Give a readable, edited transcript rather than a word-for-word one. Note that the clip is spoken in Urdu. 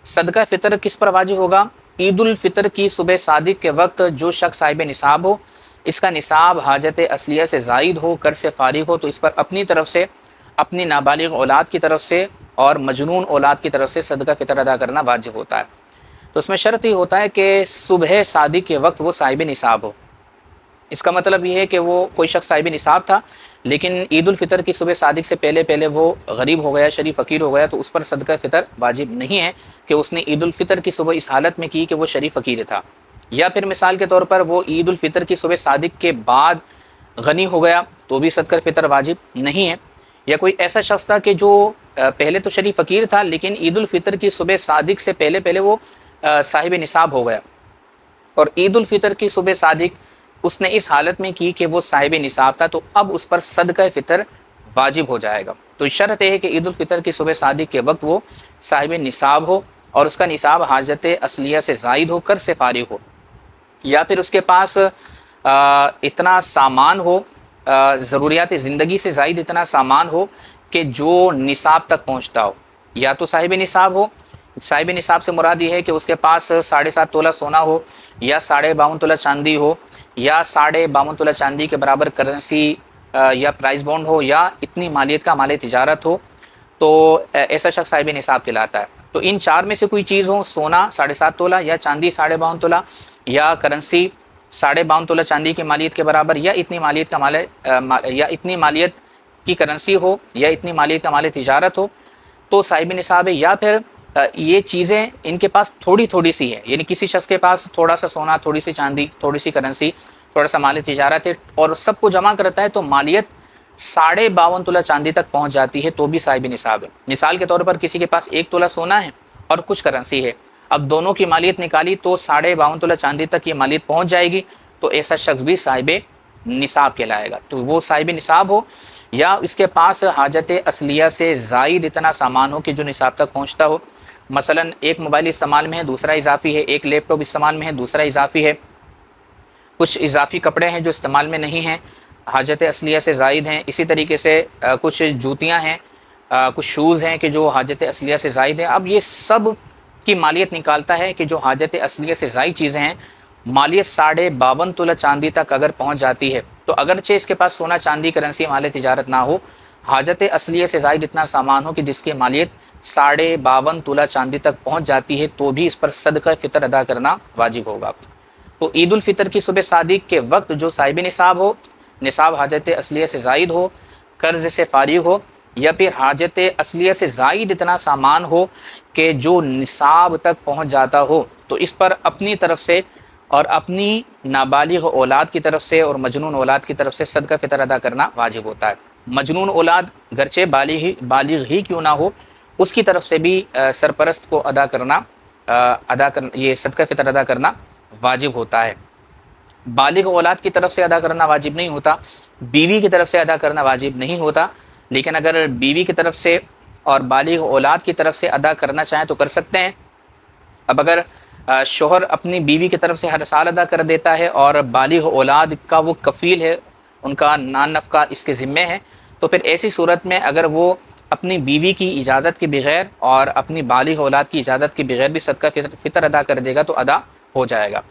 صدقہ فطر کس پر واجب ہوگا؟ عید الفطر کی صبح صادق کے وقت جو شخص صاحب نصاب ہو، اس کا نصاب حاجت اصلیہ سے زائد ہو، قرض سے فارغ ہو، تو اس پر اپنی طرف سے، اپنی نابالغ اولاد کی طرف سے اور مجنون اولاد کی طرف سے صدقہ فطر ادا کرنا واجب ہوتا ہے۔ تو اس میں شرط یہ ہوتا ہے کہ صبح صادق کے وقت وہ صاحب نصاب ہو۔ اس کا مطلب یہ ہے کہ وہ کوئی شخص صاحب نصاب تھا لیکن عید الفطر کی صبح صادق سے پہلے وہ غریب ہو گیا، شریف فقیر ہو گیا، تو اس پر صدقہ فطر واجب نہیں ہے کہ اس نے عید الفطر کی صبح اس حالت میں کی کہ وہ شریف فقیر تھا، یا پھر مثال کے طور پر وہ عید الفطر کی صبح صادق کے بعد غنی ہو گیا تو بھی صدقہ فطر واجب نہیں ہے، یا کوئی ایسا شخص تھا کہ جو پہلے تو شریف فقیر تھا لیکن عید الفطر کی صبح صادق سے پہلے وہ صاحب نصاب ہو گیا، اور عید الفطر کی صبح صادق اس نے اس حالت میں کی کہ وہ صاحب نصاب تھا، تو اب اس پر صدقہ فطر واجب ہو جائے گا۔ تو شرط یہ ہے کہ عید الفطر کی صبح صادق کے وقت وہ صاحب نصاب ہو اور اس کا نصاب حاجت اصلیہ سے زائد ہو، قرض سے فارغ ہو، یا پھر اس کے پاس اتنا سامان ہو، ضروریات زندگی سے زائد اتنا سامان ہو کہ جو نصاب تک پہنچتا ہو، یا تو صاحب نصاب ہو۔ صاحب نصاب سے مراد یہ ہے کہ اس کے پاس 7.5 تولہ سونا ہو، یا 52.5 تولہ چاندی ہو، یا 52.5 تولہ چاندی کے برابر کرنسی یا پرائز بانڈ ہو، یا اتنی مالیت کا مال تجارت ہو، تو ایسا شخص صاحب نصاب کہلاتا ہے۔ تو ان چار میں سے کوئی چیز ہو، سونا 7.5 تولہ، یا چاندی 52.5 تولہ، یا کرنسی 52.5 تولہ چاندی کی مالیت کے برابر، یا اتنی مالیت کا مال یا اتنی مالیت کی کرنسی ہو، یا اتنی مالیت کا مال تجارت ہو، تو صاحب نصاب ہے۔ یا پھر یہ چیزیں ان کے پاس تھوڑی سی ہے، یعنی کسی شخص کے پاس تھوڑا سا سونا، تھوڑی سی چاندی، تھوڑی سی کرنسی، تھوڑا سا مال تجارت ہے، اور سب کو جمع کرتا ہے تو مالیت 52.5 تولہ چاندی تک پہنچ جاتی ہے، تو بھی صاحب نصاب ہے۔ مثال کے طور پر کسی کے پاس 1 تولہ سونا ہے اور کچھ کرنسی ہے، اب دونوں کی مالیت نکالی تو 52.5 تولہ چاندی تک یہ مالیت پہنچ جائے گی، تو ایسا شخص بھی صاحب نصاب کہلائے گا۔ تو وہ صاحب نصاب ہو، یا اس کے پاس حاجت اصلیہ سے زائد اتنا سامان ہو کہ جو نصاب تک پہنچتا ہو۔ مثلا ایک موبائل استعمال میں ہے، دوسرا اضافی ہے، ایک لیپ ٹاپ استعمال میں ہے، دوسرا اضافی ہے، کچھ اضافی کپڑے ہیں جو استعمال میں نہیں ہیں، حاجت اصلیہ سے زائد ہیں، اسی طریقے سے کچھ جوتیاں ہیں، کچھ شوز ہیں کہ جو حاجت اصلیہ سے زائد ہیں۔ اب یہ سب کی مالیت نکالتا ہے کہ جو حاجت اصلیہ سے زائد چیزیں ہیں، مالیت 52.5 تولہ چاندی تک اگر پہنچ جاتی ہے، تو اگرچہ اس کے پاس سونا چاندی کرنسی مال تجارت نہ ہو، حاجت اصلیہ سے زائد اتنا سامان ہو کہ جس کی مالیت 52.5 تولہ چاندی تک پہنچ جاتی ہے، تو بھی اس پر صدقہ فطر ادا کرنا واجب ہوگا۔ تو عید الفطر کی صبح صادق کے وقت جو صاحب نصاب ہو، نصاب حاجت اصلیہ سے زائد ہو، قرض سے فارغ ہو، یا پھر حاجت اصلیہ سے زائد اتنا سامان ہو کہ جو نصاب تک پہنچ جاتا ہو، تو اس پر اپنی طرف سے اور اپنی نابالغ اولاد کی طرف سے اور مجنون اولاد کی طرف سے صدقہ فطر ادا کرنا واجب ہوتا ہے۔ مجنون اولاد گرچہ بالغ ہی کیوں نہ ہو، اس کی طرف سے بھی سرپرست کو ادا کرنا یہ صدقہ فطر ادا کرنا واجب ہوتا ہے۔ بالغ اولاد کی طرف سے ادا کرنا واجب نہیں ہوتا، بیوی کی طرف سے ادا کرنا واجب نہیں ہوتا، لیکن اگر بیوی کی طرف سے اور بالغ اولاد کی طرف سے ادا کرنا چاہیں تو کر سکتے ہیں۔ اب اگر شوہر اپنی بیوی کی طرف سے ہر سال ادا کر دیتا ہے اور بالغ اولاد کا وہ کفیل ہے، ان کا نان نفقہ اس کے ذمے ہے، تو پھر ایسی صورت میں اگر وہ اپنی بیوی کی اجازت کے بغیر اور اپنی بالغ اولاد کی اجازت کے بغیر بھی صدقہ فطر ادا کر دے گا تو ادا ہو جائے گا۔